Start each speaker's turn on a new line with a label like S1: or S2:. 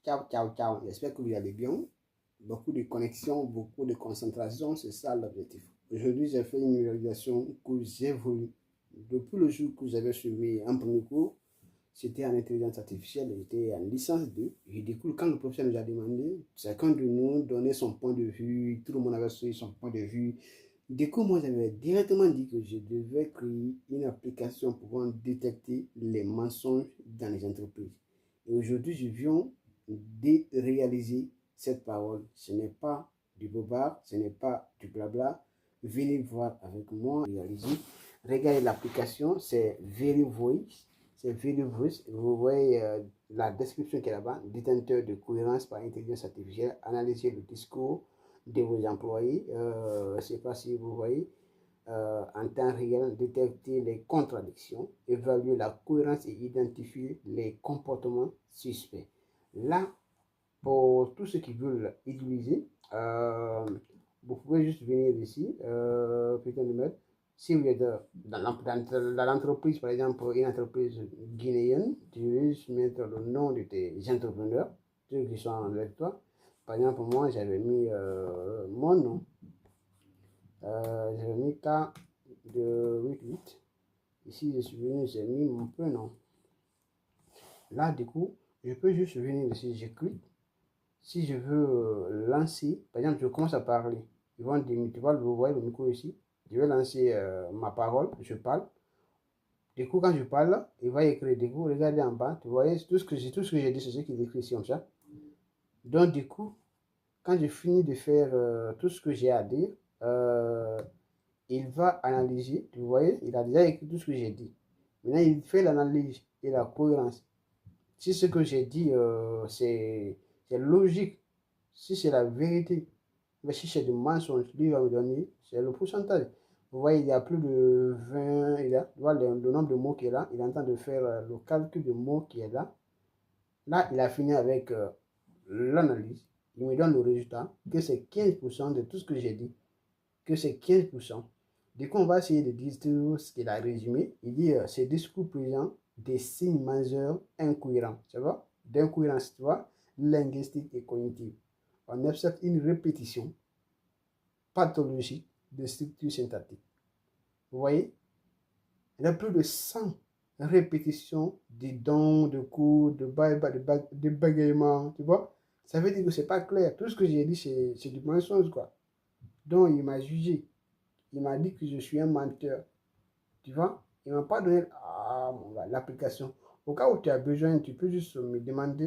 S1: Ciao, ciao, ciao. J'espère que vous allez bien. Beaucoup de connexion, beaucoup de concentration, c'est ça l'objectif. Aujourd'hui, j'ai fait une réalisation que j'ai voulu. Depuis le jour que j'avais suivi un premier cours, c'était en intelligence artificielle, j'étais en licence 2. Et du coup, quand le professeur nous a demandé, chacun de nous donnait son point de vue, tout le monde avait suivi son point de vue. Du coup, moi, j'avais directement dit que je devais créer une application pouvant détecter les mensonges dans les entreprises. Et aujourd'hui, je viens de réaliser cette parole. Ce n'est pas du bobard, ce n'est pas du blabla. Venez voir avec moi, réaliser. Regardez l'application, c'est Very Voice. C'est Very Voice. Vous voyez la description qui est là-bas. Détenteur de cohérence par intelligence artificielle. Analyser le discours de vos employés. Je ne sais pas si vous voyez. En temps réel, détecter les contradictions, évaluer la cohérence et identifier les comportements suspects. Là, pour tous ceux qui veulent utiliser, vous pouvez juste venir ici, putain de mettre, si vous êtes dans l'entreprise, par exemple, une entreprise guinéenne, tu veux juste mettre le nom de tes entrepreneurs, ceux qui sont avec toi. Par exemple, moi, j'avais mis mon nom. J'ai mis K de 88. Ici, je suis venu, j'ai mis mon prénom. Là, du coup, je peux juste venir ici, je clique. Si je veux lancer, par exemple, je commence à parler. Ils vont dire, tu vois, vous voyez le micro ici. Je vais lancer ma parole, je parle. Du coup, quand je parle, il va écrire. Du coup, regardez en bas, tu vois, tout ce que j'ai dit, c'est ce qu'il écrit ici comme ça. Donc, du coup, quand je finis de faire tout ce que j'ai à dire, il va analyser, vous voyez, il a déjà écrit tout ce que j'ai dit. Maintenant, il fait l'analyse et la cohérence. Si ce que j'ai dit, c'est logique, si c'est la vérité, mais si c'est du mensonge, lui va me donner, c'est le pourcentage. Vous voyez, il y a plus de 20, il y a, le nombre de mots qui est là, il est en train de faire le calcul de mots qui est là. Là, il a fini avec l'analyse, il me donne le résultat, que c'est 15% de tout ce que j'ai dit, que c'est 15%. Du coup, on va essayer de dire tout ce qu'il a résumé. Il dit ces discours présents des signes majeurs incohérents, tu vois, d'incohérence, tu vois, linguistique et cognitive. On observe une répétition pathologique de structure syntactique. Vous voyez, il y a plus de 100 répétitions de dons, de coups, de bégaiements, tu vois. Ça veut dire que c'est pas clair. Tout ce que j'ai dit, c'est du mensonge, quoi. Donc, il m'a jugé. Il m'a dit que je suis un menteur. Tu vois, il ne m'a pas donné l'application. Au cas où tu as besoin, tu peux juste me demander.